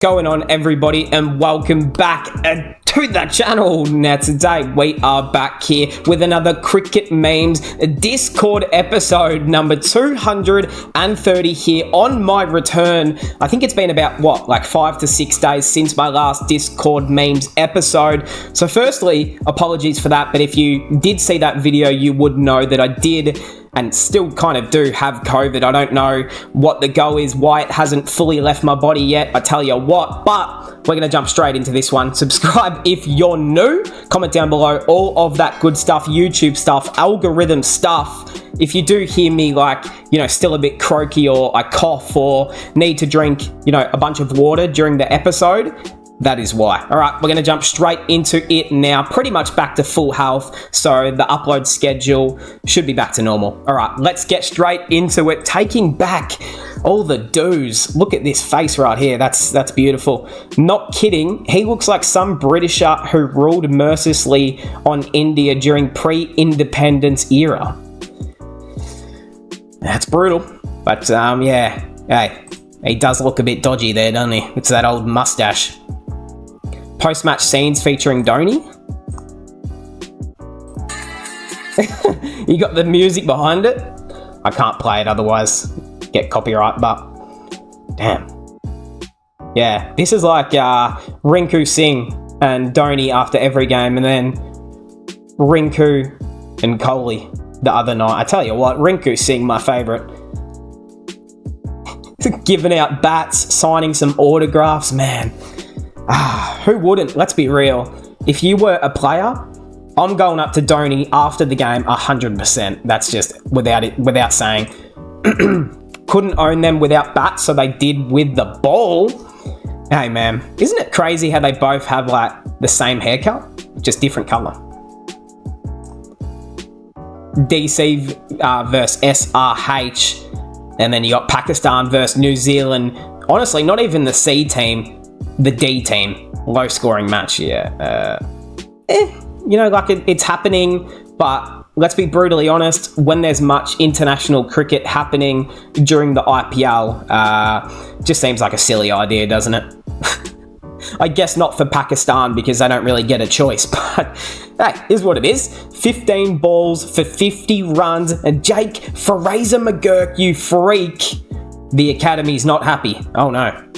Going on, everybody, and welcome back to the channel. Now today we are back here with another Cricket Memes Discord episode number 230 here on my return. I think it's been about like 5 to 6 days since my last Discord Memes episode, so firstly apologies for that, but if you did see that video you would know that I did and still kind of do have COVID. I don't know what the go is, why it hasn't fully left my body yet, I tell you what, but we're going to jump straight into this one. Subscribe if you're new, comment down below all of that good stuff, YouTube stuff, algorithm stuff. If you do hear me still a bit croaky or I cough or need to drink, a bunch of water during the episode, that is why. All right, we're going to jump straight into it now. Pretty much back to full health, so the upload schedule should be back to normal. All right, let's get straight into it. Taking back all the do's. Look at this face right here. That's beautiful. Not kidding. He looks like some Britisher who ruled mercilessly on India during pre-independence era. That's brutal. But yeah, hey, he does look a bit dodgy there, doesn't he? It's that old mustache. Post-match scenes featuring Dhoni. You got the music behind it. I can't play it otherwise get copyright, but damn. Yeah, this is like Rinku Singh and Dhoni after every game, and then Rinku and Kohli the other night. I tell you what, Rinku Singh, my favourite. Giving out bats, signing some autographs, man. Who wouldn't? Let's be real. If you were a player, I'm going up to Dhoni after the game 100%. That's just without saying. Couldn't own them without bats, so they did with the ball. Hey man, isn't it crazy how they both have the same haircut, just different colour? DC versus SRH, and then you got Pakistan versus New Zealand. Honestly, not even the C team. The D team, low scoring match, yeah. It's happening, but let's be brutally honest, when there's much international cricket happening during the IPL, just seems like a silly idea, doesn't it? I guess not for Pakistan because they don't really get a choice, but hey, here's what it is. 15 balls for 50 runs, and Jake Fraser-McGurk, you freak. The academy's not happy. Oh no.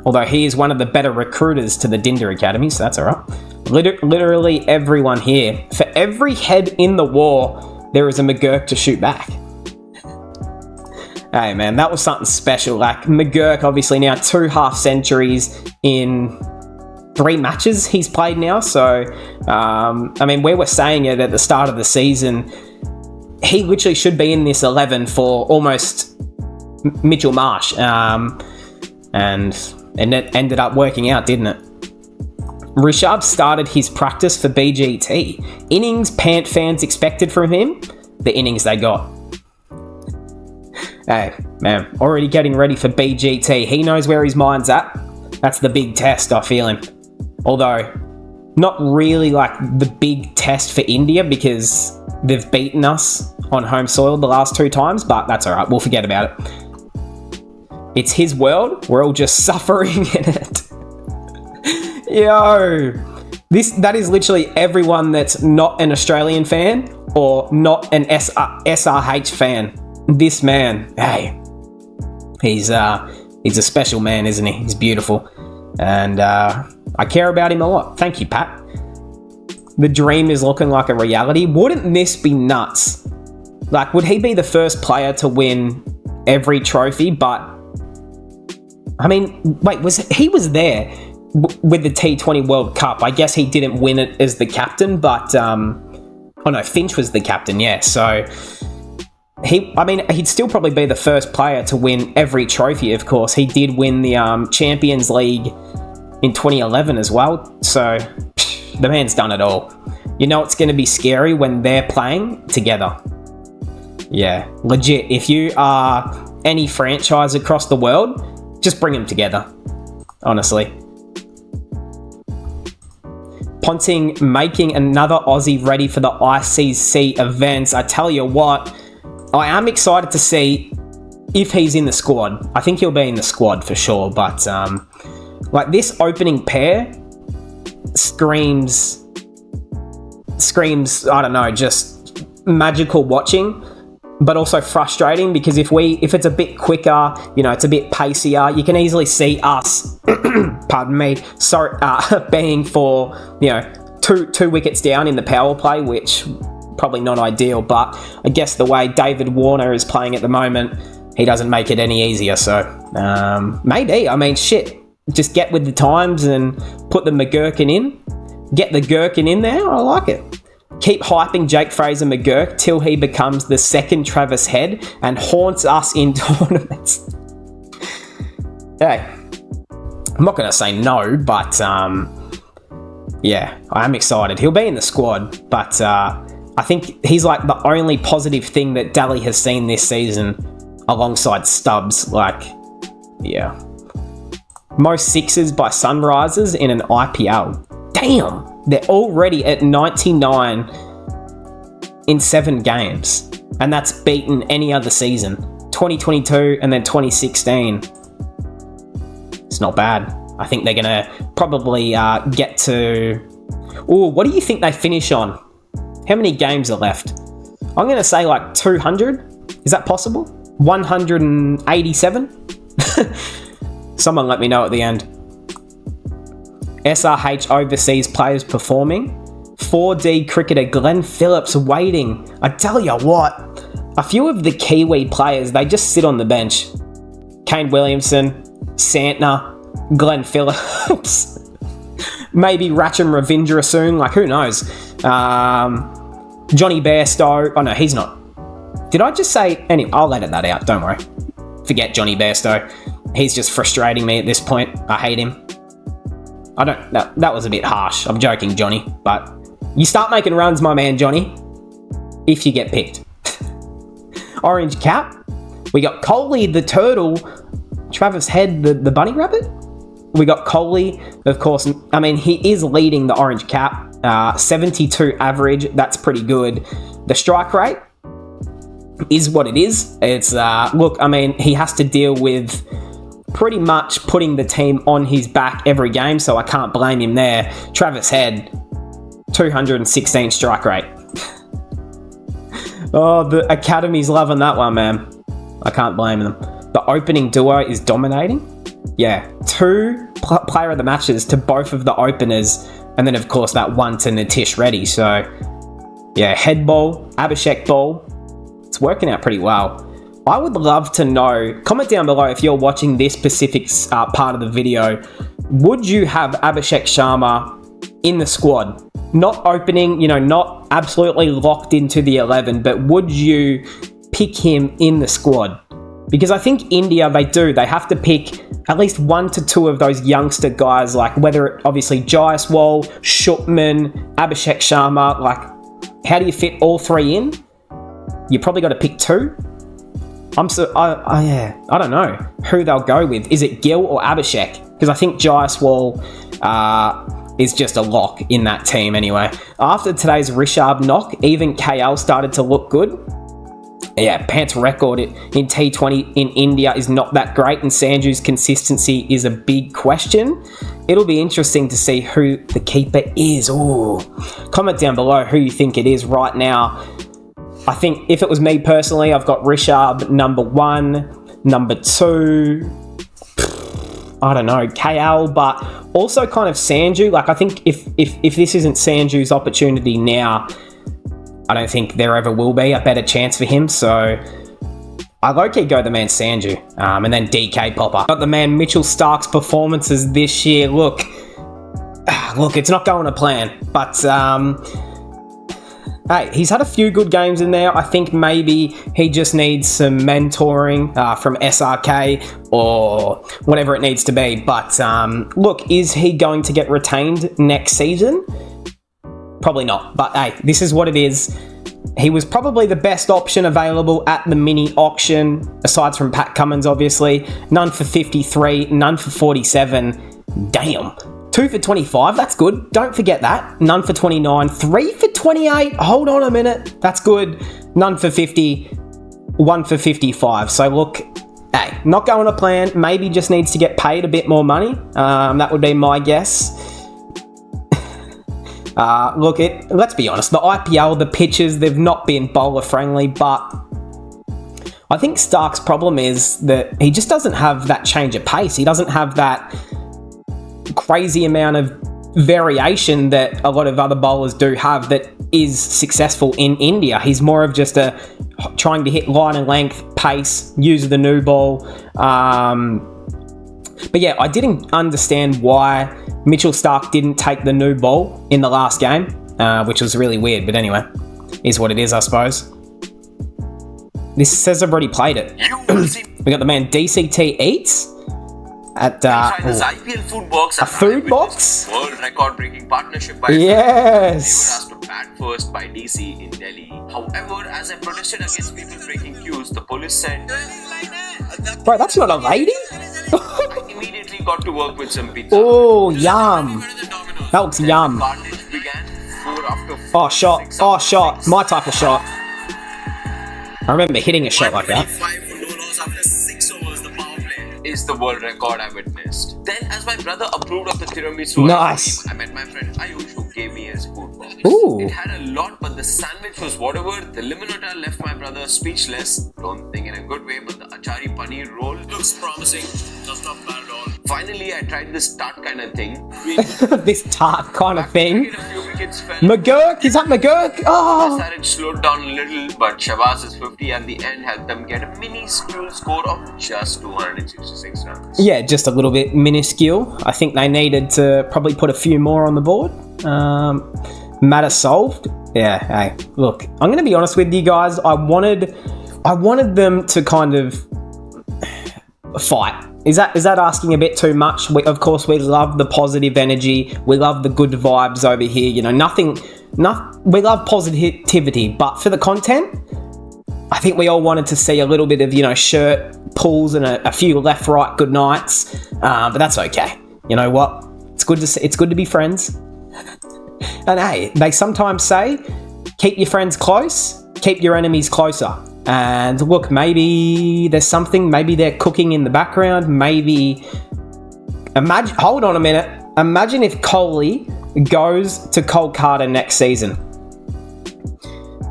Although he is one of the better recruiters to the Dinder Academy, so that's all right. Literally everyone here. For every head in the war, there is a McGurk to shoot back. Hey man, that was something special. McGurk, obviously now 2 half centuries in 3 matches he's played now. So, we were saying it at the start of the season. He literally should be in this 11 for almost Mitchell Marsh. And it ended up working out, didn't it? Rishabh started his practice for BGT. Innings Pant fans expected from him, the innings they got. Hey, man, already getting ready for BGT. He knows where his mind's at. That's the big test, I feel him. Although, not really the big test for India because they've beaten us on home soil the last 2 times, but that's all right. We'll forget about it. It's his world. We're all just suffering in it. Yo, that is literally everyone that's not an Australian fan or not an SRH fan. This man, hey, he's a special man, isn't he? He's beautiful, and I care about him a lot. Thank you, Pat. The dream is looking like a reality. Wouldn't this be nuts? Would he be the first player to win every trophy? But he was there with the T20 World Cup. I guess he didn't win it as the captain, but Finch was the captain, yeah. So he'd still probably be the first player to win every trophy. Of course, he did win the Champions League in 2011 as well. So the man's done it all. You know it's going to be scary when they're playing together. Yeah, legit. If you are any franchise across the world, just bring them together, honestly. Ponting making another Aussie ready for the ICC events. I tell you what, I am excited to see if he's in the squad. I think he'll be in the squad for sure, but Like, this opening pair screams, I don't know, just magical watching, but also frustrating, because if it's a bit quicker, you know, it's a bit pacier, you can easily see us, pardon me, being for, you know, two wickets down in the power play, which probably not ideal, but I guess the way David Warner is playing at the moment, he doesn't make it any easier. So maybe, I mean, shit, just get with the times and put the McGurkin in. Get the Gherkin in there. I like it. Keep hyping Jake Fraser McGurk till he becomes the second Travis Head and haunts us in tournaments. Hey, I'm not going to say no, but yeah, I am excited. He'll be in the squad, but I think he's like the only positive thing that Daly has seen this season alongside Stubbs. Like, yeah. Most sixes by Sunrisers in an IPL. Damn, they're already at 99 in 7 games. And that's beaten any other season. 2022 and then 2016. It's not bad. I think they're going to probably get to... Ooh, what do you think they finish on? How many games are left? I'm going to say like 200. Is that possible? 187? Someone let me know at the end. SRH overseas players performing. 4D cricketer Glenn Phillips waiting. I tell you what, a few of the Kiwi players, they just sit on the bench. Kane Williamson, Santner, Glenn Phillips, maybe Racham Ravindra soon, like who knows. Johnny Bairstow, oh no, he's not. Did I just say, anyway, I'll edit that out, don't worry. Forget Johnny Bairstow. He's just frustrating me at this point. I hate him. That was a bit harsh. I'm joking, Johnny. But you start making runs, my man, Johnny, if you get picked. Orange cap. We got Coley the turtle. Travis Head the bunny rabbit. We got Coley, of course. I mean, he is leading the orange cap. 72 average. That's pretty good. The strike rate is what it is. It's, look, I mean, he has to deal with pretty much putting the team on his back every game, so I can't blame him there. Travis Head, 216 strike rate. Oh, the Academy's loving that one, man. I can't blame them. The opening duo is dominating. Yeah, 2 player of the matches to both of the openers, and then, of course, that one to Nitish Reddy. So, yeah, head ball, Abhishek ball. It's working out pretty well. I would love to know, comment down below if you're watching this specific part of the video, would you have Abhishek Sharma in the squad? Not opening, you know, not absolutely locked into the 11, but would you pick him in the squad? Because I think India, they have to pick at least 1 to 2 of those youngster guys, like whether obviously Jaiswal, Shupman, Abhishek Sharma, like how do you fit all 3 in? You probably got to pick 2. I don't know who they'll go with. Is it Gill or Abhishek? Because I think Jaiswal is just a lock in that team anyway. After today's Rishabh knock, even KL started to look good. Yeah, Pant's record in T20 in India is not that great, and Sanju's consistency is a big question. It'll be interesting to see who the keeper is. Ooh. Comment down below who you think it is right now. I think if it was me personally, I've got Rishabh number 1, number 2, I don't know, KL, but also kind of Sanju. Like, I think if this isn't Sanju's opportunity now, I don't think there ever will be a better chance for him. So I low-key go the man Sanju, and then DK Popper. But the man Mitchell Stark's performances this year, look, it's not going to plan, but hey, he's had a few good games in there. I think maybe he just needs some mentoring from SRK or whatever it needs to be. But look, is he going to get retained next season? Probably not. But hey, this is what it is. He was probably the best option available at the mini auction, aside from Pat Cummins, obviously. None for 53, none for 47. Damn. 2 for 25, that's good. Don't forget that. None for 29. 3 for 28. Hold on a minute. That's good. None for 50. 1 for 55. So look, hey, not going to plan. Maybe just needs to get paid a bit more money. That would be my guess. Look, let's be honest. The IPL, the pitches, they've not been bowler friendly, but I think Stark's problem is that he just doesn't have that change of pace. He doesn't have that crazy amount of variation that a lot of other bowlers do have that is successful in India. He's more of just trying to hit line and length, pace, use the new ball. But yeah, I didn't understand why Mitchell Stark didn't take the new ball in the last game, which was really weird. But anyway, is what it is, I suppose. This says I've already played it. We got the man DCT Eats at IPL food box. A food box? World record-breaking partnership by yes. They were asked to bat first by DC in Delhi. However, as I protested against people breaking cues, the police said, Bro, that's not a lady? I immediately got to work with some pizza. Oh, yum. That looks yum. Carnage began. Oh, shot. Oh, shot. My type of shot. I remember hitting a shot like that. 5 no-nos after 6 overs, the power play is the world record I witnessed. Then, as my brother approved of the tiramisu, nice. I met my friend Ayush, who gave me his food box. Ooh. It had a lot, but the sandwich was whatever. The limonata left my brother speechless. Don't think in a good way, but the achari paneer roll looks promising. Just not bad at all. Finally, I tried this tart kind of thing. This tart kind of thing. A few wickets fell. McGurk? Is that McGurk? Oh. I started slowed down a little, but Shabaz's 50 at the end helped them get a minuscule score of just 266 runs. Yeah, just a little bit minuscule. I think they needed to probably put a few more on the board. Matter solved. Yeah, hey, look, I'm going to be honest with you guys. I wanted them to kind of fight. Is that asking a bit too much? Of course, we love the positive energy. We love the good vibes over here. You know, we love positivity, but for the content, I think we all wanted to see a little bit of, you know, shirt pulls and a few left, right, good nights. But that's okay. You know what? It's good to be friends. And hey, they sometimes say, keep your friends close, keep your enemies closer. And look, maybe there's something, maybe they're cooking in the background, maybe... hold on a minute. Imagine if Kohli goes to Kolkata next season.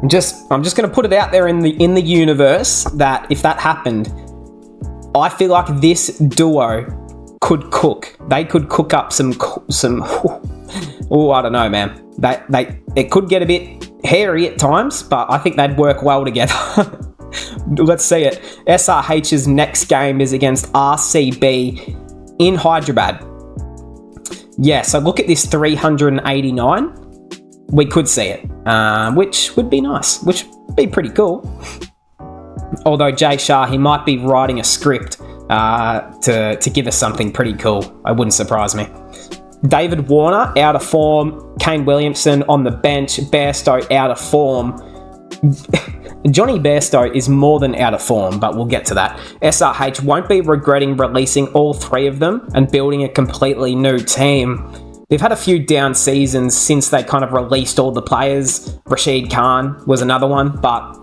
I'm just going to put it out there in the universe that if that happened, I feel like this duo could cook. They could cook up some oh, I don't know, man. It could get a bit hairy at times, but I think they'd work well together. Let's see it. SRH's next game is against RCB in Hyderabad. Yeah, so look at this 389. We could see it, which would be nice, which would be pretty cool. Although Jay Shah, he might be writing a script to give us something pretty cool. It wouldn't surprise me. David Warner, out of form. Kane Williamson on the bench. Bairstow, out of form. Johnny Bairstow is more than out of form, but we'll get to that. SRH won't be regretting releasing all three of them and building a completely new team. They've had a few down seasons since they kind of released all the players. Rashid Khan was another one, but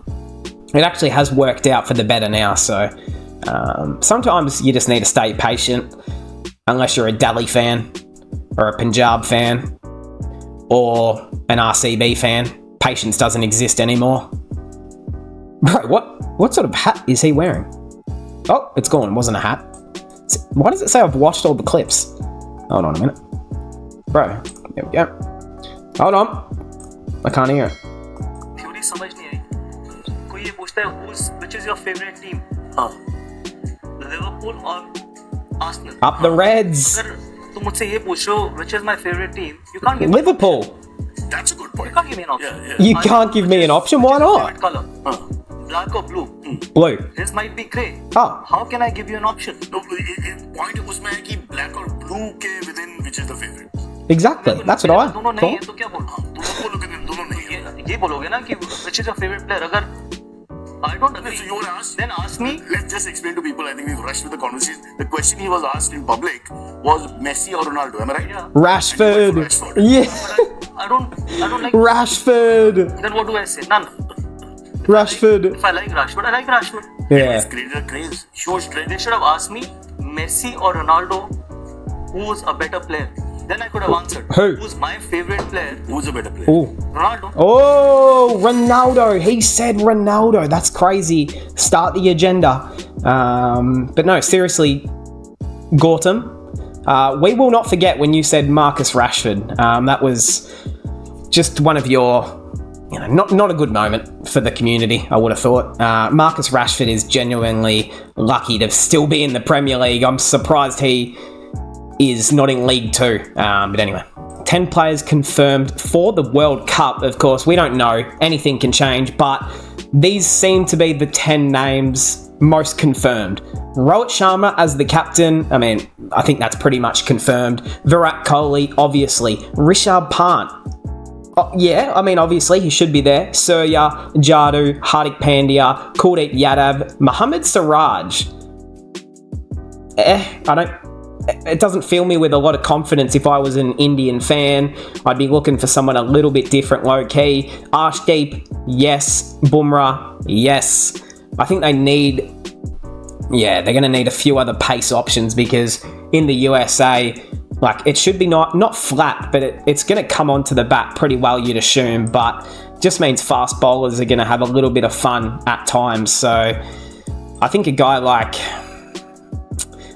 it actually has worked out for the better now. So sometimes you just need to stay patient, unless you're a Delhi fan or a Punjab fan or an RCB fan. Patience doesn't exist anymore. Bro, what sort of hat is he wearing? Oh, it's gone. It wasn't a hat. Why does it say I've watched all the clips? Hold on a minute. Bro, there we go. Hold on. I can't hear it. Theory समझ नहीं आई. कोई ये पूछता है which is your favorite team? Liverpool or Arsenal? Up the Reds. अगर तुम मुझसे ये पूछ रहे हो which is my favorite team, you can't give Liverpool. That's a good point. You can't give me an option. Yeah. You can't give me an option. Why not? Favorite color? Black or blue? Blue. His might be grey. Oh. How can I give you an option? No, point उसमें है कि black or blue के within which is the favorite. Exactly. That's what I दोनों नहीं है thought. तो क्या बोलूं? दोनों बोलोगे दोनों नहीं है. ये बोलोगे ना कि which is your favorite player? अगर I don't agree. So you want to ask? Then ask me. Let's just explain to people. I think we've rushed with the conversation. The question he was asked in public was Messi or Ronaldo. Am I right? Yeah. Rashford. Yeah. I don't like. Rashford. Then what do I say? None. Rashford. If I like Rashford, I like Rashford. Yeah. It's created a craze, huge trend. They should have asked me, Messi or Ronaldo, who's a better player? Then I could have answered. Who's my favorite player? Who's a better player? Ooh. Ronaldo. Oh, Ronaldo. He said Ronaldo. That's crazy. Start the agenda. But no, seriously, Gautam, we will not forget when you said Marcus Rashford. That was just one of your, not a good moment for the community, I would have thought. Marcus Rashford is genuinely lucky to still be in the Premier League. I'm surprised he is not in League 2. But anyway, 10 players confirmed for the World Cup. Of course, we don't know. Anything can change, but these seem to be the 10 names most confirmed. Rohit Sharma as the captain. I think that's pretty much confirmed. Virat Kohli, obviously. Rishabh Pant. Obviously he should be there. Surya, Jadoo, Hardik Pandya, Kuldeep Yadav, Mohammad Siraj. It doesn't fill me with a lot of confidence. If I was an Indian fan, I'd be looking for someone a little bit different, low-key. Arshdeep, yes. Bumrah, yes. I think they're going to need a few other pace options because in the USA, it should be not flat, but it's going to come onto the bat pretty well, you'd assume, but just means fast bowlers are going to have a little bit of fun at times. So I think a guy like...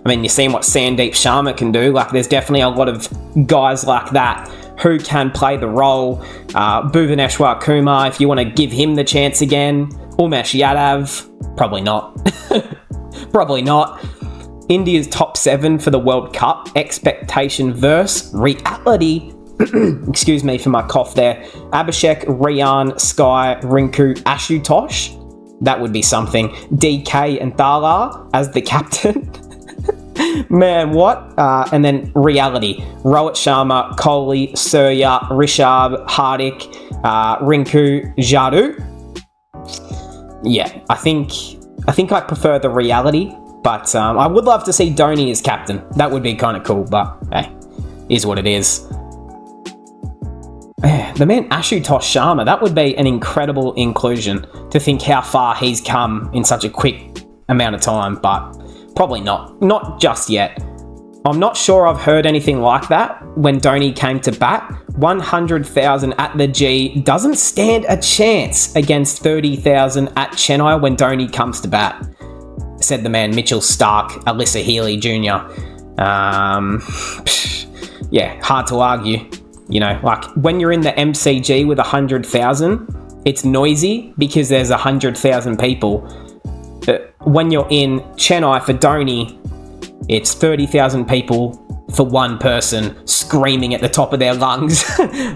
you've seen what Sandeep Sharma can do. There's definitely a lot of guys like that who can play the role. Bhuvaneshwar Kumar, if you want to give him the chance again. Umesh Yadav, probably not. Probably not. India's top 7 for the World Cup. Expectation versus reality. Excuse me for my cough there. Abhishek, Rian, Sky, Rinku, Ashutosh. That would be something. DK and Thara as the captain. Man, what? And then reality. Rohit Sharma, Kohli, Surya, Rishabh, Hardik, Rinku, Jadoo. Yeah, I think I prefer the reality, but I would love to see Dhoni as captain. That would be kind of cool, but hey, is what it is. The man Ashutosh Sharma, that would be an incredible inclusion. To think how far he's come in such a quick amount of time, but probably not just yet. I'm not sure I've heard anything like that when Dhoni came to bat. 100,000 at the G doesn't stand a chance against 30,000 at Chennai when Dhoni comes to bat, said the man Mitchell Stark, Alyssa Healy Jr. Hard to argue. When you're in the MCG with 100,000, it's noisy because there's 100,000 people. But when you're in Chennai for Dhoni, it's 30,000 people for one person screaming at the top of their lungs.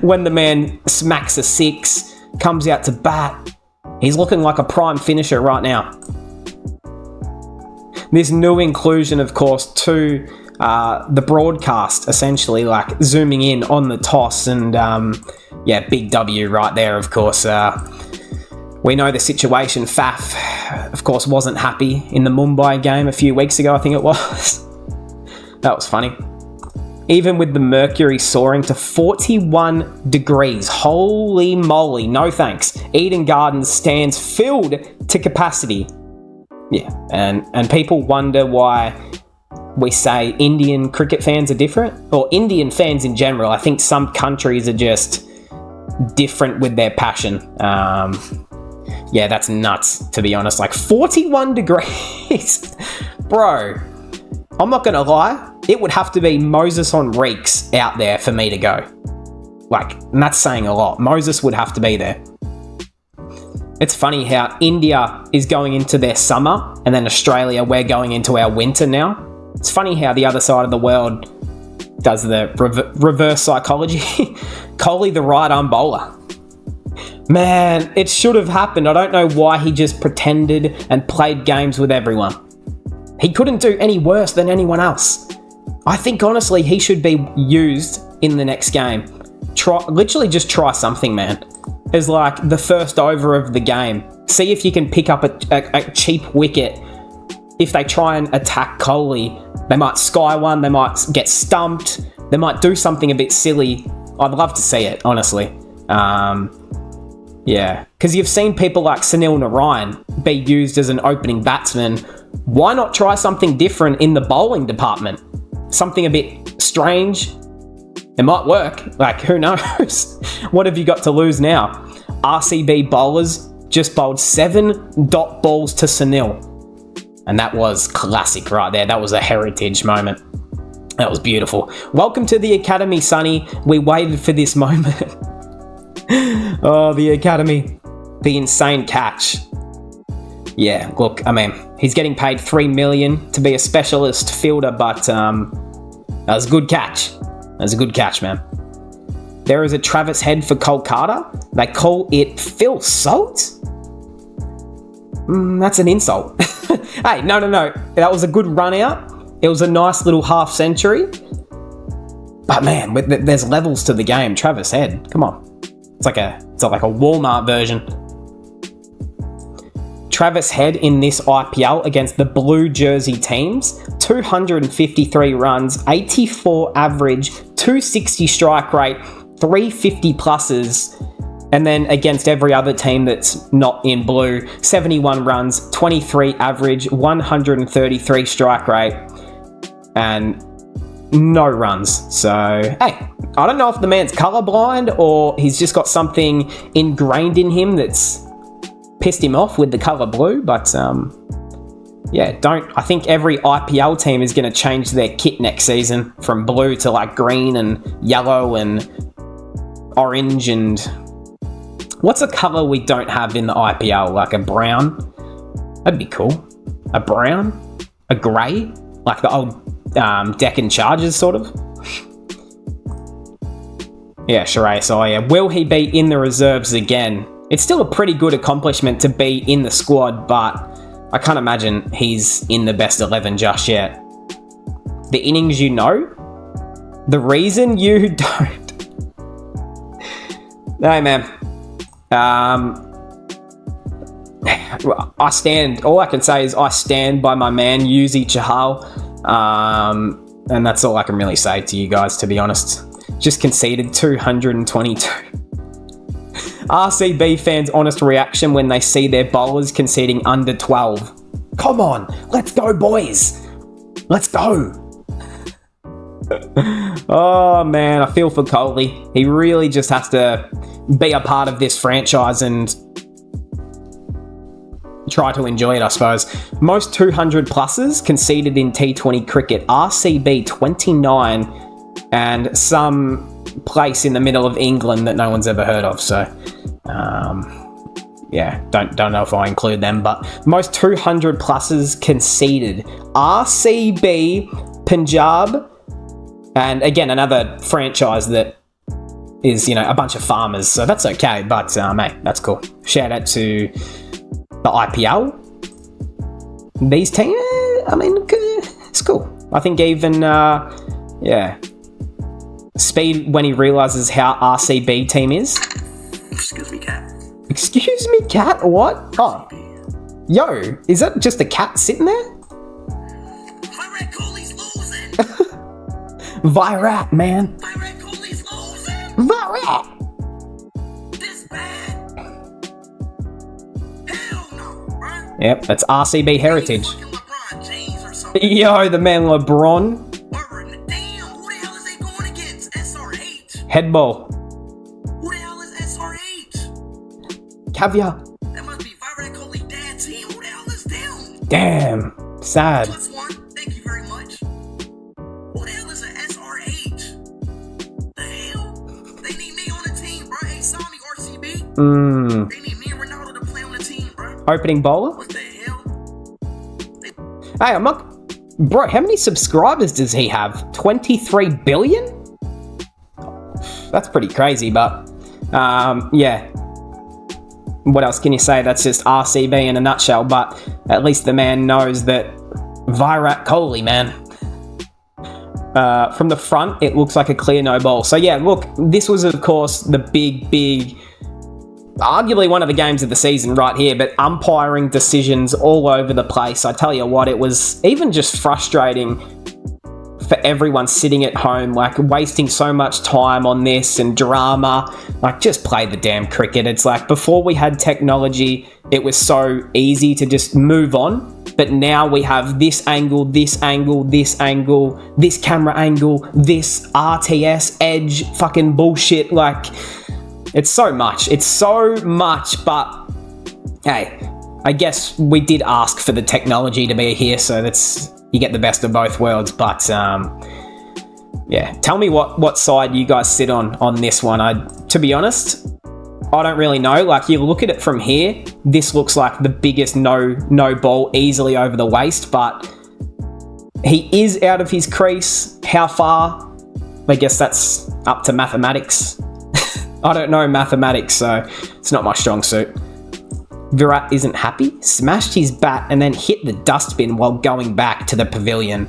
When the man smacks a 6, comes out to bat, he's looking like a prime finisher right now. This new inclusion, of course, to the broadcast, essentially, zooming in on the toss and, big W right there, of course. We know the situation. Faf, of course, wasn't happy in the Mumbai game a few weeks ago, I think it was. That was funny. Even with the mercury soaring to 41 degrees. Holy moly, no thanks. Eden Gardens stands filled to capacity. Yeah, and people wonder why we say Indian cricket fans are different. Or Indian fans in general. I think some countries are just different with their passion. Yeah, that's nuts, to be honest. 41 degrees. Bro, I'm not going to lie. It would have to be Moses on Reeks out there for me to go. And that's saying a lot. Moses would have to be there. It's funny how India is going into their summer, and then Australia, we're going into our winter now. It's funny how the other side of the world does the reverse psychology. Kohli, the right-arm bowler. Man, it should have happened. I don't know why he just pretended and played games with everyone. He couldn't do any worse than anyone else. I think, honestly, he should be used in the next game. Literally just try something, man. As the first over of the game. See if you can pick up a cheap wicket. If they try and attack Kohli, they might sky one, they might get stumped, they might do something a bit silly. I'd love to see it, honestly. Yeah, because you've seen people like Sunil Narayan be used as an opening batsman, why not try something different in the bowling department? Something a bit strange. It might work. Like, who knows? What have you got to lose now? RCB bowlers just bowled 7 dot balls to Sunil. And that was classic right there. That was a heritage moment. That was beautiful. Welcome to the Academy, Sonny. We waited for this moment. Oh, the Academy. The insane catch. Yeah, look, I mean, he's getting paid $3 million to be a specialist fielder, but that was a good catch. That was a good catch, man. There is a Travis Head for Kolkata. They call it Phil Salt? That's an insult. Hey, no. That was a good run out. It was a nice little half century. But man, there's levels to the game. Travis Head, come on. It's like a Walmart version. Travis Head in this IPL against the blue jersey teams, 253 runs, 84 average, 260 strike rate, 350 pluses, and then against every other team that's not in blue, 71 runs, 23 average, 133 strike rate, and no runs. So, hey, I don't know if the man's colorblind or he's just got something ingrained in him that's pissed him off with the colour blue, but yeah, I think every IPL team is going to change their kit next season from blue to like green and yellow and orange, and what's a colour we don't have in the IPL? Like a brown? That'd be cool. A brown? A grey? Like the old Deccan Chargers sort of? Yeah, Shreyas Iyer. Will he be in the reserves again? It's still a pretty good accomplishment to be in the squad, but I can't imagine he's in the best 11 just yet. The innings you know? The reason you don't? No, man. All I can say is I stand by my man, Yuzi Chahal. And that's all I can really say to you guys, to be honest. Just conceded 222. RCB fans' honest reaction when they see their bowlers conceding under 12. Come on, let's go, boys. Let's go. Oh, man, I feel for Kohli. He really just has to be a part of this franchise and try to enjoy it, I suppose. Most 200 pluses conceded in T20 cricket. RCB 29 and some place in the middle of England that no one's ever heard of. So, yeah, don't know if I include them, but most 200 pluses conceded. RCB, Punjab, and again, another franchise that is, a bunch of farmers. So that's okay, but, mate, that's cool. Shout out to the IPL. These teams, it's cool. I think even, Speed when he realises how RCB team is. Excuse me, cat. Excuse me, cat? What? Oh. Yo, is that just a cat sitting there? Virat Kohli's losing. Virat, man. Virat Kohli's losing. Virat. This bad. Hell no, bro. Yep, that's RCB heritage. Fucking LeBron James or something. Yo, the man LeBron. Head ball. Who the hell is SRH? Caviar. That must be Virat Kohli dad's team. Who the hell is them? Damn. Sad. +1. Thank you very much. Who the hell is an SRH? The hell? They need me on the team, bro. Hey, saw me, RCB. They need me and Ronaldo to play on the team, bro. Opening bowler? What the hell? Hey, I'm not... Bro, how many subscribers does he have? 23 billion? That's pretty crazy, but yeah. What else can you say? That's just RCB in a nutshell, but at least the man knows that Virat Kohli, man. From the front, it looks like a clear no ball. So yeah, look, this was of course the big, arguably one of the games of the season right here, but umpiring decisions all over the place. I tell you what, it was even just frustrating for everyone sitting at home, like wasting so much time on this and drama. Like, just play the damn cricket. It's like before we had technology, it was so easy to just move on. But now we have this angle, this angle, this angle, this camera angle, this RTS edge fucking bullshit. Like, it's so much. It's so much, but hey, I guess we did ask for the technology to be here, so you get the best of both worlds. But yeah, tell me what side you guys sit on this one. To be honest, I don't really know. Like, you look at it from here, this looks like the biggest no ball easily over the waist, but he is out of his crease. How far? I guess that's up to mathematics. I don't know mathematics, so it's not my strong suit. Virat isn't happy, smashed his bat and then hit the dustbin while going back to the pavilion.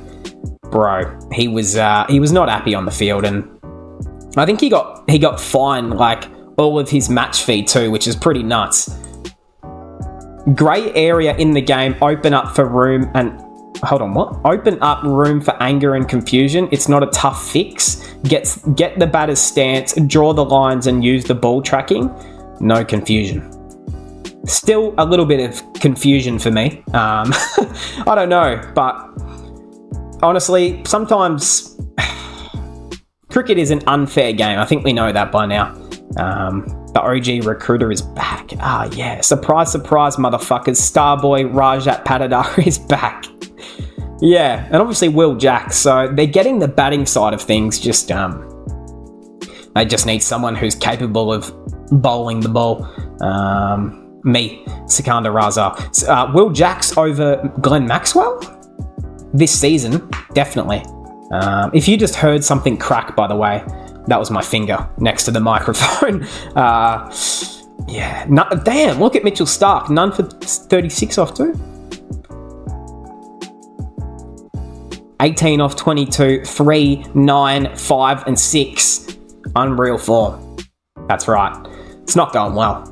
Bro, he was not happy on the field, and I think he got fined like all of his match fee too, which is pretty nuts. Grey area in the game, open up room for anger and confusion. It's not a tough fix. Get the batter's stance, draw the lines and use the ball tracking. No confusion. Still a little bit of confusion for me. I don't know, but honestly, sometimes cricket is an unfair game. I think we know that by now. The OG recruiter is back. Yeah. Surprise, surprise, motherfuckers. Starboy Rajat Patidar is back. Yeah, and obviously Will Jack. So they're getting the batting side of things. Just they just need someone who's capable of bowling the ball. Me, Sikandar Raza. Will Jack's over Glenn Maxwell this season, definitely. If you just heard something crack, by the way, that was my finger next to the microphone. Yeah. Damn, look at Mitchell Stark. None for 36 off 2. 18 off 22, 3, 9, 5 and 6. Unreal form. That's right. It's not going well.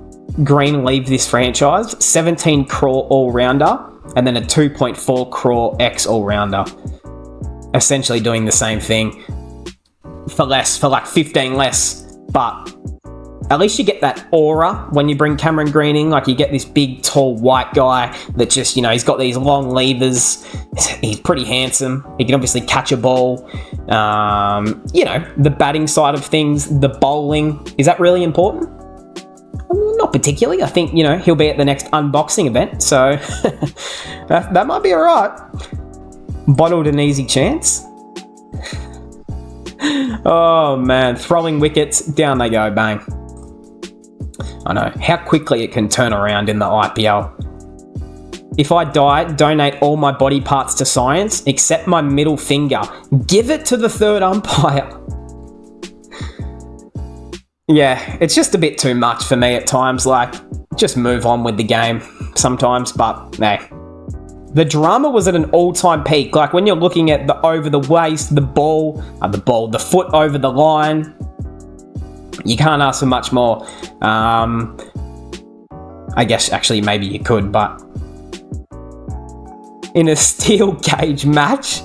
Green leaves this franchise. 17 crore all-rounder and then a 2.4 crore X all-rounder. Essentially doing the same thing for like 15 less, but at least you get that aura when you bring Cameron Green in. Like, you get this big, tall, white guy that just, he's got these long levers. He's pretty handsome. He can obviously catch a ball. The batting side of things, the bowling, is that really important? Not particularly. I think, he'll be at the next unboxing event, so that might be all right. Bottled an easy chance. Oh man, throwing wickets, down they go, bang. I know, how quickly it can turn around in the IPL. If I die, donate all my body parts to science, except my middle finger. Give it to the third umpire. Yeah, it's just a bit too much for me at times. Like, just move on with the game sometimes, but nah. The drama was at an all-time peak. Like, when you're looking at the over the waist, the foot over the line, you can't ask for much more. I guess actually maybe you could, but in a steel cage match,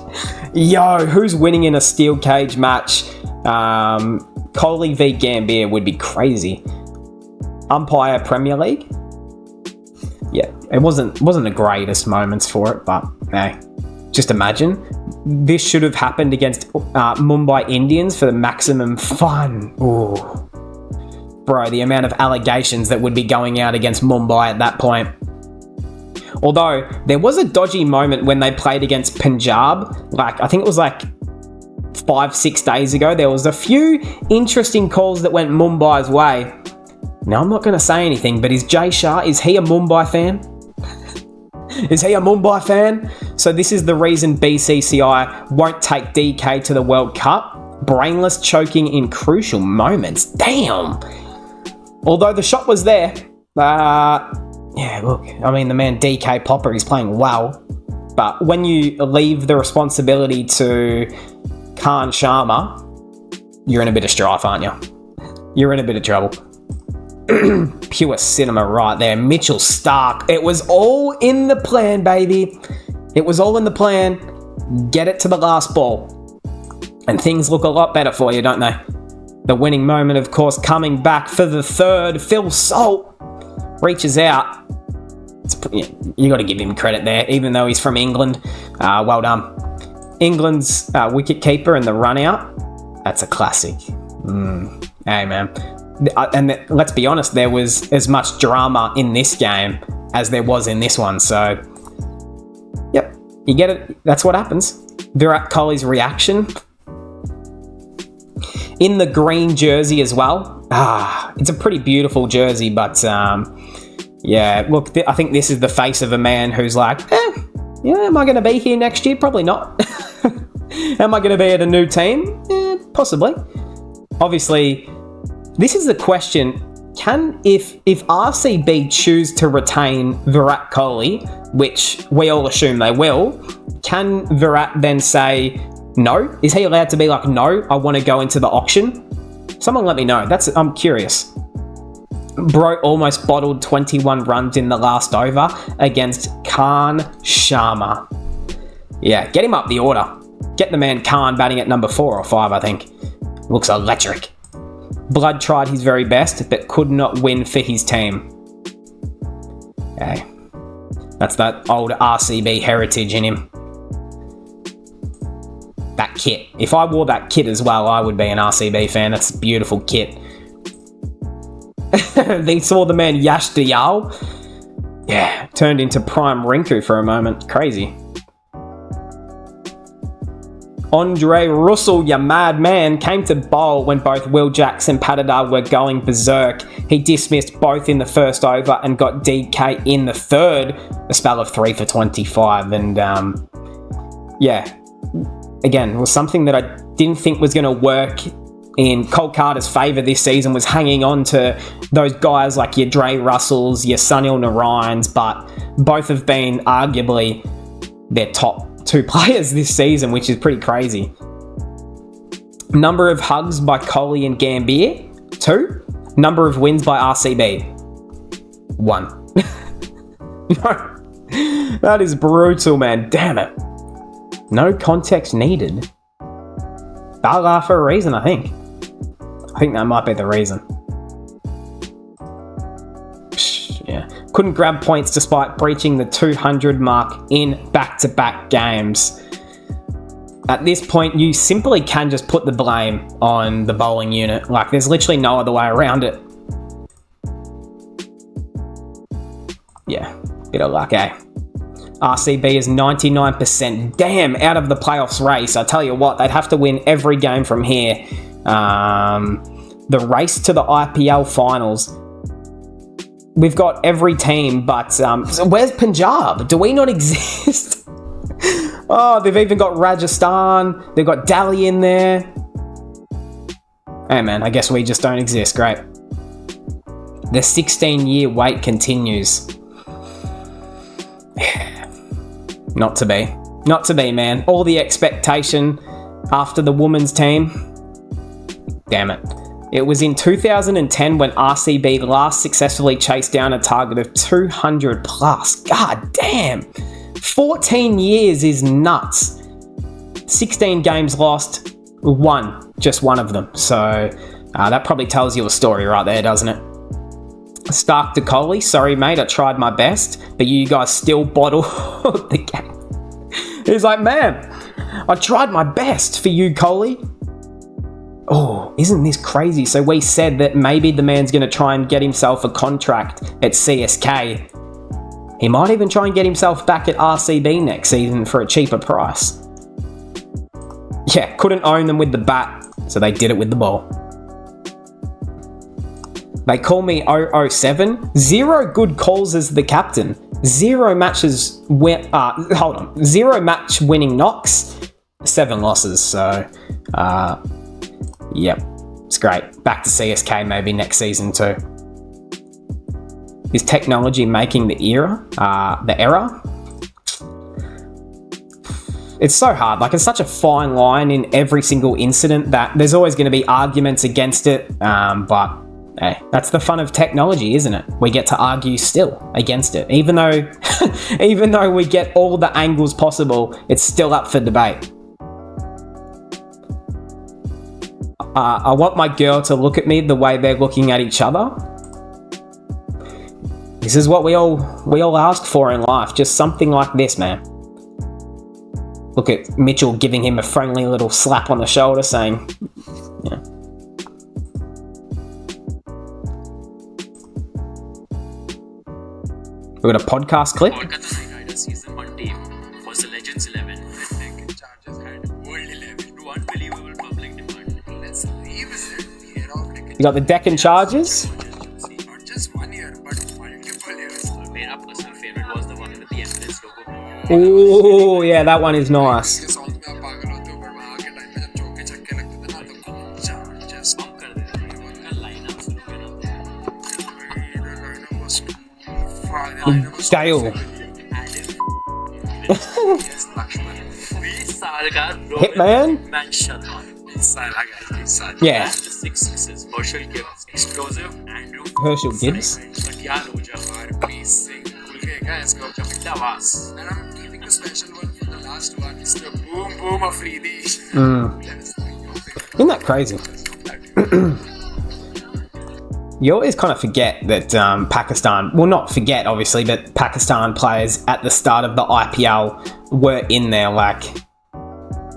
who's winning in a steel cage match? Kohli v Gambier would be crazy. Umpire Premier League? Yeah, it wasn't the greatest moments for it, but hey, just imagine. This should have happened against Mumbai Indians for the maximum fun. Ooh. Bro, the amount of allegations that would be going out against Mumbai at that point. Although, there was a dodgy moment when they played against Punjab. Like, I think it was like 5-6 days ago. There was a few interesting calls that went Mumbai's way. Now, I'm not going to say anything, but is Jay Shah, is he a Mumbai fan? Is he a Mumbai fan? So this is the reason BCCI won't take DK to the World Cup. Brainless choking in crucial moments. Damn. Although the shot was there. Yeah, look, I mean, the man DK Popper is playing well. But when you leave the responsibility to Khan Sharma, you're in a bit of strife, aren't you? You're in a bit of trouble. Pure cinema right there. Mitchell Stark. It was all in the plan, baby. It was all in the plan. Get it to the last ball. And things look a lot better for you, don't they? The winning moment, of course, coming back for the third. Phil Salt reaches out. You got to give him credit there, even though he's from England. Well done. England's wicket keeper and the run out. That's a classic. Hey, man. And let's be honest, there was as much drama in this game as there was in this one. So, yep, you get it. That's what happens. Virat Kohli's reaction in the green jersey as well. It's a pretty beautiful jersey, but yeah, look, I think this is the face of a man who's like, am I going to be here next year? Probably not. Am I going to be at a new team? Possibly. Obviously, this is the question. If RCB choose to retain Virat Kohli, which we all assume they will, can Virat then say no? Is he allowed to be like, no, I want to go into the auction? Someone let me know. I'm curious. Bro almost bottled 21 runs in the last over against Khan Sharma. Yeah, get him up the order. Get the man Khan batting at number 4 or 5, I think. Looks electric. Blood tried his very best, but could not win for his team. Okay. That's that old RCB heritage in him. That kit. If I wore that kit as well, I would be an RCB fan. That's a beautiful kit. They saw the man Yash Dayal. Yeah, turned into prime Rinku for a moment. Crazy. Andre Russell, you mad man, came to bowl when both Will Jacks and Patidar were going berserk. He dismissed both in the first over and got DK in the third. A spell of 3 for 25. And yeah, again, was something that I didn't think was going to work in Kolkata's favour this season, was hanging on to those guys like your Dre Russells, your Sunil Narayans, but both have been arguably their top 2 players this season, which is pretty crazy. Number of hugs by Kohli and Gambier, 2. Number of wins by RCB, 1. No, that is brutal, man. Damn it. No context needed. They'll laugh for a reason, I think. I think that might be the reason. Yeah. Couldn't grab points despite breaching the 200 mark in back-to-back games. At this point, you simply can just put the blame on the bowling unit. Like, there's literally no other way around it. Yeah, bit of luck, eh? RCB is 99%. Damn, out of the playoffs race. I tell you what, they'd have to win every game from here. The race to the IPL finals. We've got every team, but where's Punjab? Do we not exist? Oh, they've even got Rajasthan. They've got Delhi in there. Hey man, I guess we just don't exist. Great. The 16-year wait continues. Not to be. Not to be, man. All the expectation after the women's team. Damn it. It was in 2010 when RCB last successfully chased down a target of 200 plus. God damn. 14 years is nuts. 16 games lost, just one of them. So that probably tells you a story right there, doesn't it? Stark to Kohli, sorry mate, I tried my best, but you guys still bottle the game. He's like, man, I tried my best for you, Kohli. Oh, isn't this crazy? So we said that maybe the man's going to try and get himself a contract at CSK. He might even try and get himself back at RCB next season for a cheaper price. Yeah, couldn't own them with the bat, so they did it with the ball. They call me 007. 0 good calls as the captain. 0 matches Zero match winning knocks. 7 losses. So, yep, it's great. Back to CSK maybe next season too. Is technology making the error? It's so hard. Like, it's such a fine line in every single incident that there's always going to be arguments against it. But hey, that's the fun of technology, isn't it? We get to argue still against it, even though we get all the angles possible. It's still up for debate. I want my girl to look at me the way they're looking at each other. This is what we all ask for in life. Just something like this, man. Look at Mitchell giving him a friendly little slap on the shoulder saying, yeah. We got a podcast clip. Kolkata Knight Riders season 1 team was the Legends 11 when Deccan Chargers had World 11 to unbelievable public demand. Let's revisit the era of Deccan. You got the Deccan Chargers. Not just 1 year, but multiple years. My personal favorite was the one with the Empress logo. Oh, yeah, that one is nice. ये songs में आप पागल होते हो, पर वहाँ के time पे जब चौके छक्के लगते थे ना, तो Chargers Pump कर देते थे उनका लाइनअप शुरू करना the lineup was fire. The lineup was Dale. yes, Lakshman. 20 साल का Hitman? Man Sharma. Salah guys, Salah. Yeah, 6 sixes, Marshall Gibbs, explosive, Andrew Herschel Gibbs. but यार हो जा RP Singh. भूल गए क्या इसको? Dawaz. And I'm keeping a special one for the last one. It's the Boom Boom Afridi. Isn't that crazy? You always kind of forget that Pakistan, well, not forget obviously, but Pakistan players at the start of the IPL were in there. Like,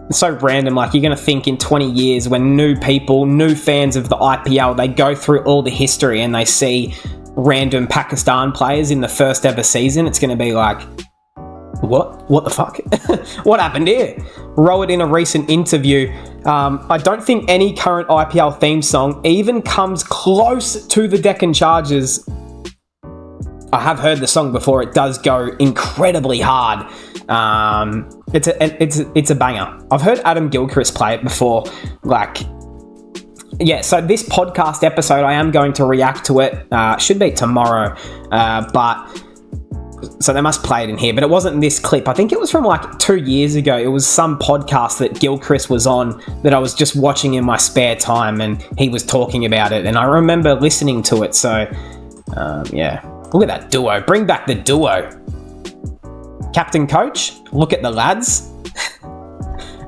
it's so random. Like, you're going to think in 20 years when new people, new fans of the IPL, they go through all the history and they see random Pakistan players in the first ever season, it's going to be like, what the fuck? What happened here? Wrote in a recent interview, I don't think any current IPL theme song even comes close to the Deccan Chargers. I have heard the song before. It does go incredibly hard. It's a banger. I've heard Adam Gilchrist play it before. Like, yeah, so this podcast episode, I am going to react to it. Should be tomorrow. So they must play it in here, but it wasn't this clip. I think it was from like 2 years ago. It was some podcast that Gilchrist was on that I was just watching in my spare time, and he was talking about it, and I remember listening to it. So, yeah. Look at that duo. Bring back the duo. Captain Coach, look at the lads.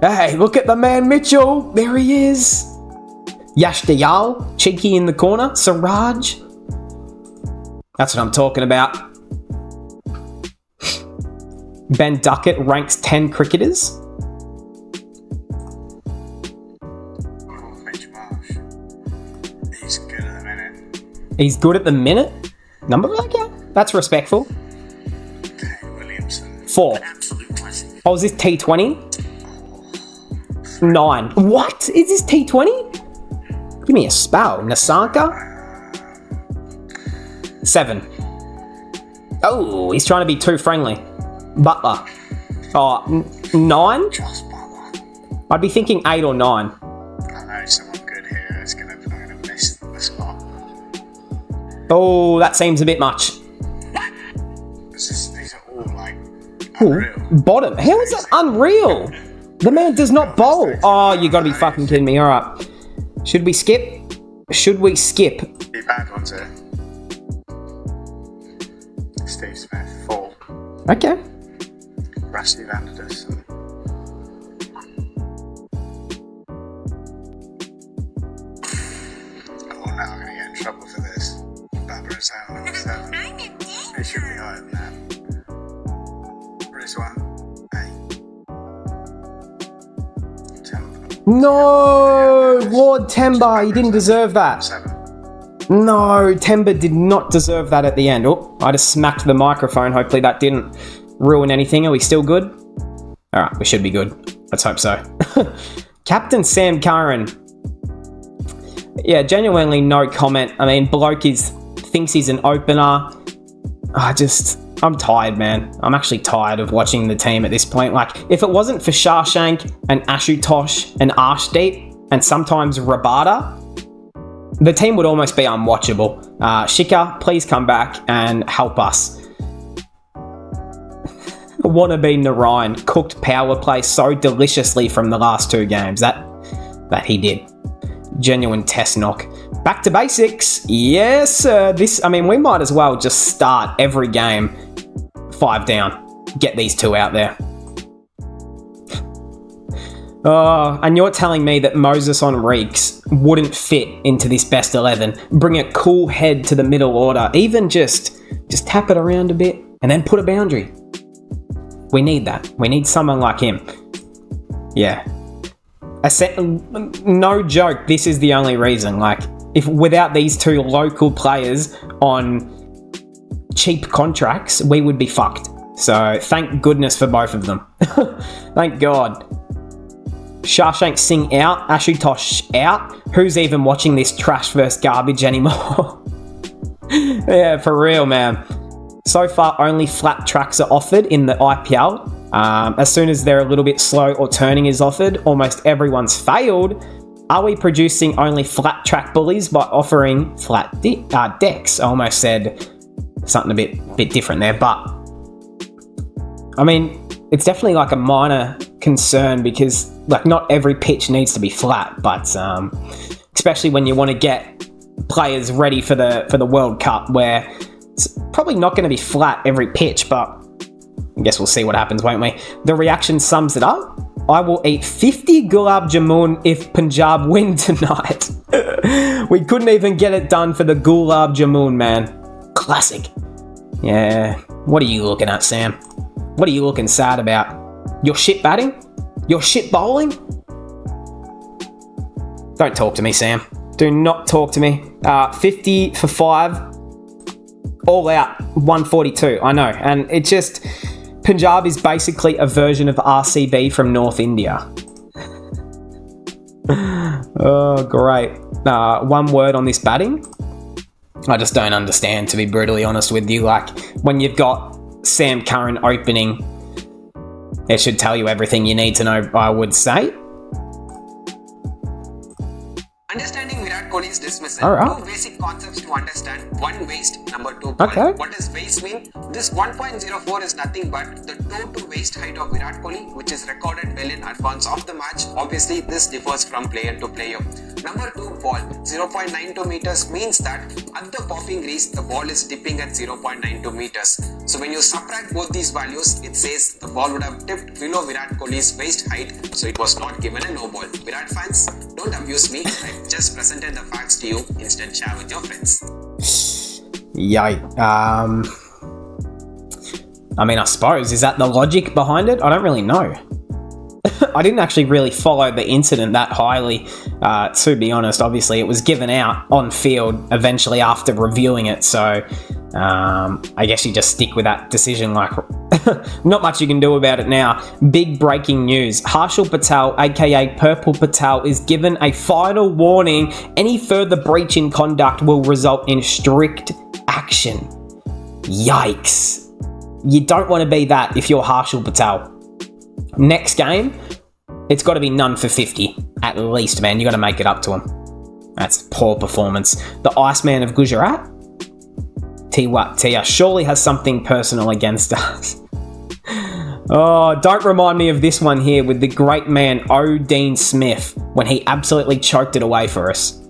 Hey, look at the man Mitchell. There he is. Yash Dayal, cheeky in the corner. Siraj. That's what I'm talking about. Ben Duckett ranks 10 cricketers. Mitch Marsh. He's good at the minute. He's good at the minute. Number like, yeah, that's respectful. Kane Williamson. 4. Absolute classic. Oh, is this T20? 9. What? Is this T20? Give me a spell. Nasaka? 7. Oh, he's trying to be too friendly. Butler. Oh, 9? Just Butler. I'd be thinking 8 or 9. I know someone good here is I'm gonna miss the spot. Oh, that seems a bit much. These are all like Ooh, unreal. bottom. How is that unreal? The man does not bowl. Oh, you gotta be fucking kidding me. All right. Should we skip? Should we skip? The bad ones here. Steve Smith, 4. Okay. Rusty Vanderdus. Oh, now I'm gonna get in trouble for this. Barbara Azam, number 7. It should be higher than that. Rizwan, 8. Temple, No, Lord Temba, he didn't deserve that. 7. No, Temba did not deserve that at the end. Oh, I just smacked the microphone. Hopefully that didn't ruin anything. Are we still good? All right, we should be good. Let's hope so. Captain Sam Curran. Yeah, genuinely no comment. I mean, bloke thinks he's an opener. I'm tired, man. I'm actually tired of watching the team at this point. Like, if it wasn't for Shashank and Ashutosh and Arshdeep and sometimes Rabada, the team would almost be unwatchable. Shika, please come back and help us. Wannabe Narayan cooked power play so deliciously from the last 2 games. That he did. Genuine test knock. Back to basics. Yes, sir. We might as well just start every game 5 down. Get these 2 out there. Oh, and you're telling me that Moses on Reeks wouldn't fit into this best 11. Bring a cool head to the middle order. Even just tap it around a bit and then put a boundary. We need that. We need someone like him. Yeah. No joke, this is the only reason. Like, if without these two local players on cheap contracts, we would be fucked. So thank goodness for both of them. Thank God. Shashank Singh out, Ashutosh out. Who's even watching this trash versus garbage anymore? Yeah, for real, man. So far, only flat tracks are offered in the IPL. As soon as they're a little bit slow or turning is offered, almost everyone's failed. Are we producing only flat track bullies by offering flat decks? I almost said something a bit different there, but I mean, it's definitely like a minor concern because like not every pitch needs to be flat, but especially when you want to get players ready for the World Cup, where it's probably not going to be flat every pitch, but I guess we'll see what happens, won't we? The reaction sums it up. I will eat 50 gulab jamun if Punjab win tonight. We couldn't even get it done for the gulab jamun, man. Classic. Yeah. What are you looking at, Sam? What are you looking sad about? Your shit batting? Your shit bowling? Don't talk to me, Sam. Do not talk to me. 50 for 5. All out. 142. I know. And it just... Punjab is basically a version of RCB from North India. Oh, great. One word on this batting. I just don't understand, to be brutally honest with you. Like, when you've got Sam Curran opening, it should tell you everything you need to know, I would say. Understanding Virat Kohli's dismissal. All right. 2 basic concepts to understand. 1, waist. Number 2, ball. Okay. What does waist mean? This 1.04 is nothing but the toe to waist height of Virat Kohli, which is recorded well in advance of the match. Obviously, this differs from player to player. Number 2, ball. 0.92 meters means that at the popping grease, the ball is dipping at 0.92 meters. So when you subtract both these values, it says the ball would have tipped below Virat Kohli's waist height, so it was not given a no ball. Virat fans, don't abuse me. I just presented the facts to you. Instead, share with your friends. Yikes. I mean, I suppose, is that the logic behind it? I don't really know. I didn't actually really follow the incident that highly, to be honest. Obviously, it was given out on field eventually after reviewing it, so I guess you just stick with that decision. Like, not much you can do about it now. Big breaking news. Harshal Patel, aka Purple Patel, is given a final warning. Any further breach in conduct will result in strict action. Yikes. You don't want to be that if you're Harshal Patel. Next game, it's got to be none for 50. At least, man. You got to make it up to him. That's poor performance. The Iceman of Gujarat, Tia, surely has something personal against us. Oh, don't remind me of this one here with the great man O'Dean Smith when he absolutely choked it away for us.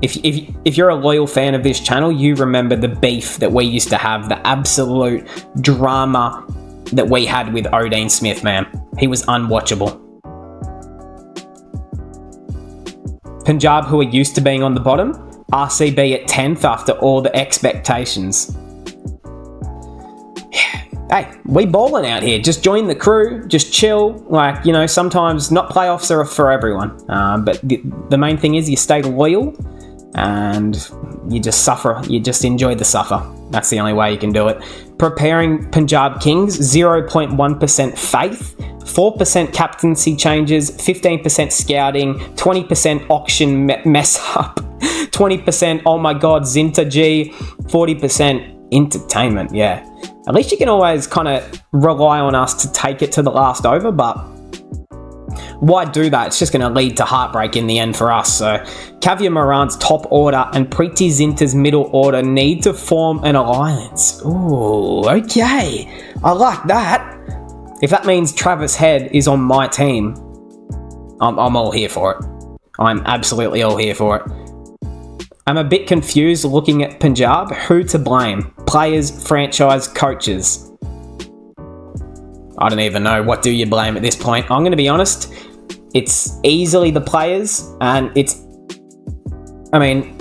If you're a loyal fan of this channel, you remember the beef that we used to have, the absolute drama that we had with O'Dean Smith, man. He was unwatchable. Punjab, who are used to being on the bottom, RCB at 10th after all the expectations. Hey, we balling out here. Just join the crew, just chill. Like, you know, sometimes not playoffs are for everyone. But the main thing is you stay loyal and you just suffer. You just enjoy the suffer. That's the only way you can do it. Preparing Punjab Kings, 0.1% faith, 4% captaincy changes, 15% scouting, 20% auction mess up, 20% oh my god Zinta G, 40% entertainment. Yeah, at least you can always kind of rely on us to take it to the last over, but why do that? It's just going to lead to heartbreak in the end for us. So Kavya Moran's top order and Preeti Zinta's middle order need to form an alliance. Ooh, okay. I like that. If that means Travis Head is on my team, I'm all here for it. I'm absolutely all here for it. I'm a bit confused looking at Punjab. Who to blame? Players, franchise, coaches. I don't even know. What do you blame at this point? I'm going to be honest. It's easily the players, and it's I mean,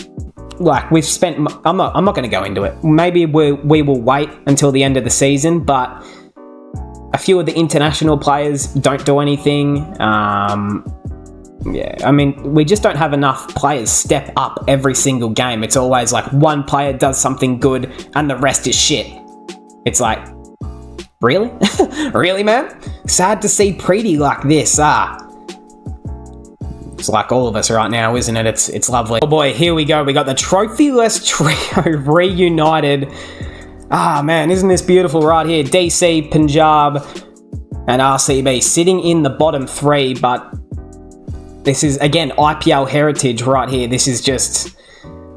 like, we've spent... I'm not going to go into it. Maybe we will wait until the end of the season, but a few of the international players don't do anything. Yeah, I mean, we just don't have enough players step up every single game. It's always like one player does something good and the rest is shit. It's like, really? Really, man? Sad to see Preety like this, It's like all of us right now, isn't it? It's lovely. Oh boy, here we go. We got the trophyless trio reunited. Man, isn't this beautiful right here? DC, Punjab, and RCB sitting in the bottom three, but this is, again, IPL heritage right here. This is just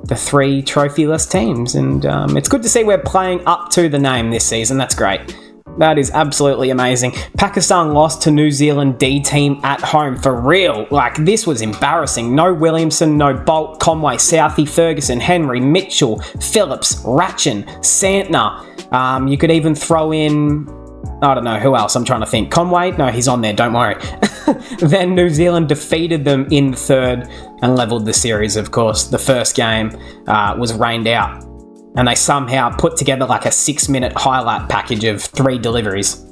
the three trophyless teams, and it's good to see we're playing up to the name this season. That's great. That is absolutely amazing. Pakistan lost to New Zealand D team at home, for real. Like, this was embarrassing. No Williamson, no Bolt, Conway, Southey, Ferguson, Henry, Mitchell, Phillips, Ratchin, Santner. You could even throw in, I don't know, who else? I'm trying to think. Conway? No, he's on there, don't worry. Then New Zealand defeated them in the third and levelled the series, of course. The first game was rained out, and they somehow put together like a 6-minute highlight package of 3 deliveries.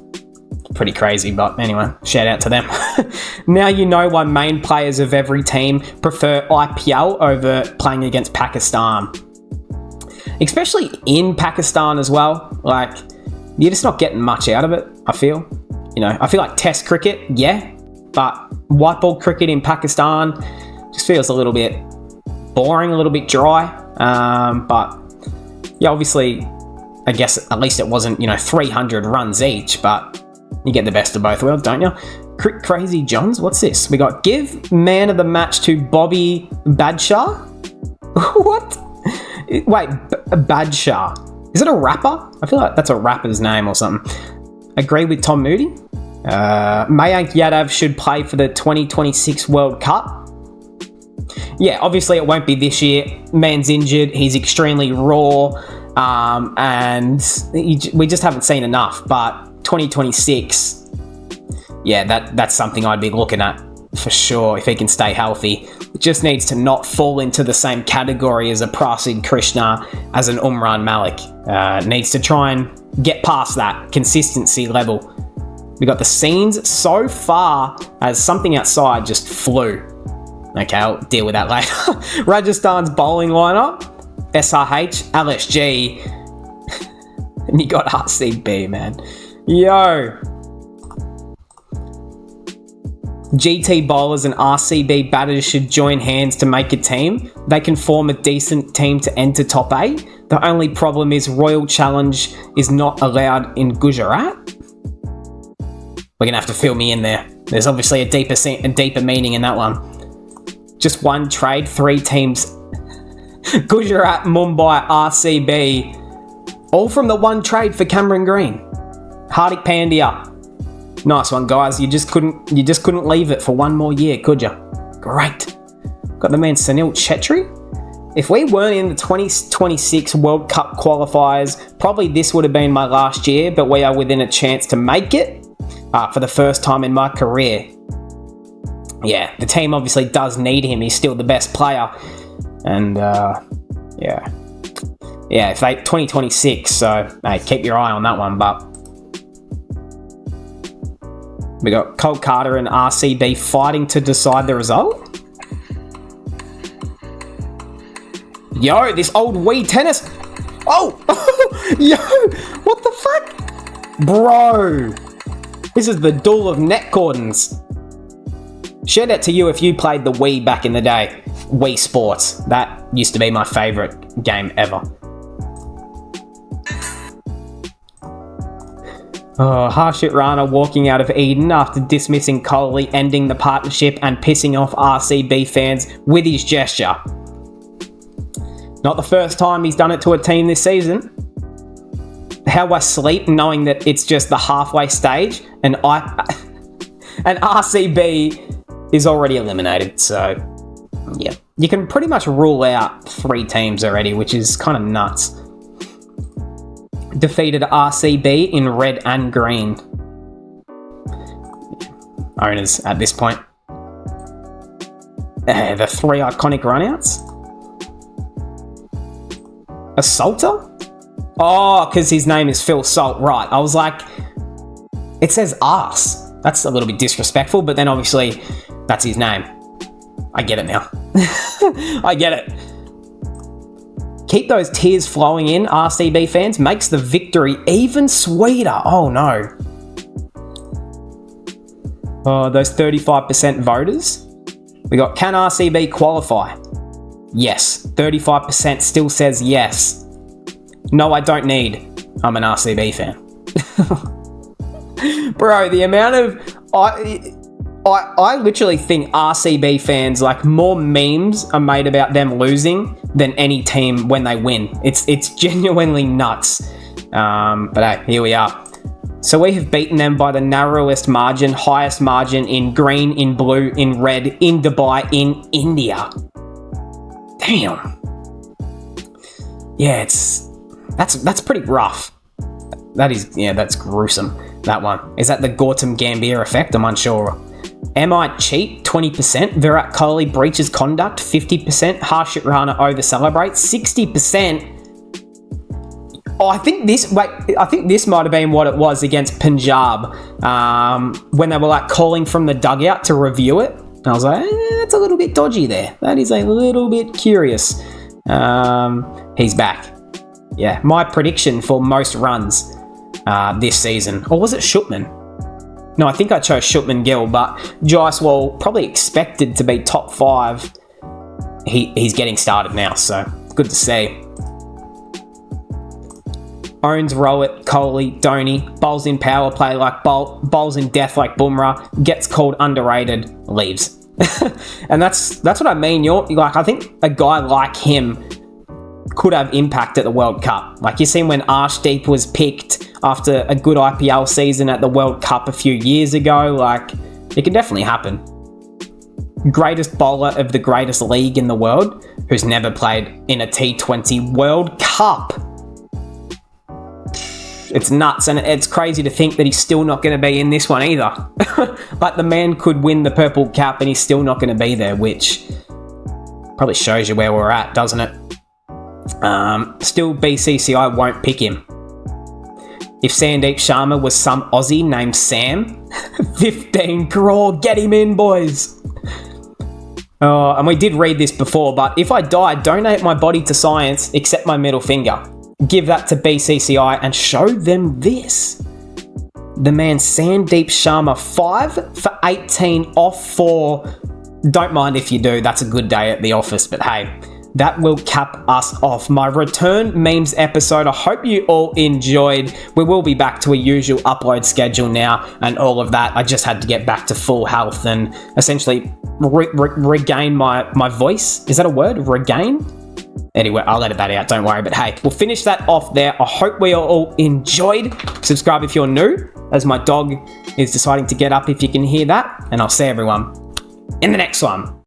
Pretty crazy, but anyway, shout out to them. Now you know why main players of every team prefer IPL over playing against Pakistan. Especially in Pakistan as well. Like, you're just not getting much out of it, I feel. You know, I feel like test cricket, yeah, but white ball cricket in Pakistan just feels a little bit boring, a little bit dry. But yeah, obviously, I guess at least it wasn't, 300 runs each, but you get the best of both worlds, don't you? Crazy Johns, what's this? We got give man of the match to Bobby Badshaw. What? Wait, Badshaw. Is it a rapper? I feel like that's a rapper's name or something. Agree with Tom Moody. Mayank Yadav should play for the 2026 World Cup. Yeah, obviously it won't be this year. Man's injured. He's extremely raw. And we just haven't seen enough. But 2026, yeah, that's something I'd be looking at for sure if he can stay healthy. It just needs to not fall into the same category as a Prasid Krishna, as an Umran Malik. Needs to try and get past that consistency level. We got the scenes so far as something outside just flew. Okay, I'll deal with that later. Rajasthan's bowling lineup: SRH, LSG, and you got RCB, man. Yo. GT bowlers and RCB batters should join hands to make a team. They can form a decent team to enter top 8. The only problem is Royal Challenge is not allowed in Gujarat. We're going to have to fill me in there. There's obviously a deeper meaning in that one. Just one trade, 3 teams. Gujarat, Mumbai, RCB. All from the one trade for Cameron Green. Hardik Pandya. Nice one, guys. You just couldn't leave it for one more year, could you? Great. Got the man Sunil Chetri. If we weren't in the 2026 World Cup qualifiers, probably this would have been my last year, but we are within a chance to make it for the first time in my career. Yeah, the team obviously does need him. He's still the best player. And, yeah, if they 2026, so hey, keep your eye on that one, but we got Kolkata and RCB fighting to decide the result. Yo, this old Wii tennis. Oh, yo, what the fuck? Bro, this is the duel of net cordons. Shout out to you if you played the Wii back in the day. Wii Sports. That used to be my favourite game ever. Oh, Harshit Rana walking out of Eden after dismissing Kohli, ending the partnership and pissing off RCB fans with his gesture. Not the first time he's done it to a team this season. How I sleep knowing that it's just the halfway stage and RCB is already eliminated. So, yeah. You can pretty much rule out 3 teams already, which is kind of nuts. Defeated RCB in red and green. Owners at this point. The 3 iconic runouts. Assaulter? Oh, because his name is Phil Salt, right. I was like, it says arse. That's a little bit disrespectful, but then obviously that's his name. I get it now. I get it. Keep those tears flowing in, RCB fans. Makes the victory even sweeter. Oh, no. Oh, those 35% voters. We got, can RCB qualify? Yes. 35% still says yes. No, I don't need. I'm an RCB fan. Bro, the amount of... I literally think RCB fans, like, more memes are made about them losing than any team when they win. It's genuinely nuts. But hey, here we are. So we have beaten them by the narrowest margin, highest margin in green, in blue, in red, in Dubai, in India. Damn. Yeah, that's pretty rough. That's gruesome. That one. Is that the Gautam Gambhir effect? I'm unsure. Am I cheat? 20%. Virat Kohli breaches conduct. 50%. Harshit Rana over celebrates. 60%. Oh, I think this might have been what it was against Punjab when they were like calling from the dugout to review it. And I was like, that's a little bit dodgy there. That is a little bit curious. He's back. Yeah, my prediction for most runs this season. Or was it Shupman? No, I think I chose Shupman Gill, but Jaiswal probably expected to be top 5. He's getting started now, so good to see. Owns Rowett, Kohli, Dhoni, bowls in power play like bowls in death like Bumrah, gets called underrated, leaves. And that's what I mean. I think a guy like him could have impact at the World Cup. Like, you seen when Arshdeep was picked after a good IPL season at the World Cup a few years ago. Like, it can definitely happen. Greatest bowler of the greatest league in the world, who's never played in a T20 World Cup. It's nuts, and it's crazy to think that he's still not going to be in this one either. Like, the man could win the purple cap and he's still not going to be there, which probably shows you where we're at, doesn't it? Still, BCCI won't pick him. If Sandeep Sharma was some Aussie named Sam, 15 crore, get him in, boys. And we did read this before, but if I die, donate my body to science, except my middle finger. Give that to BCCI and show them this. The man Sandeep Sharma, 5 for 18 off 4. Don't mind if you do, that's a good day at the office, but hey, that will cap us off. My return memes episode. I hope you all enjoyed. We will be back to a usual upload schedule now and all of that. I just had to get back to full health and essentially regain my voice. Is that a word? Regain? Anyway, I'll edit that out, don't worry. But hey, we'll finish that off there. I hope we all enjoyed. Subscribe if you're new, as my dog is deciding to get up, if you can hear that. And I'll see everyone in the next one.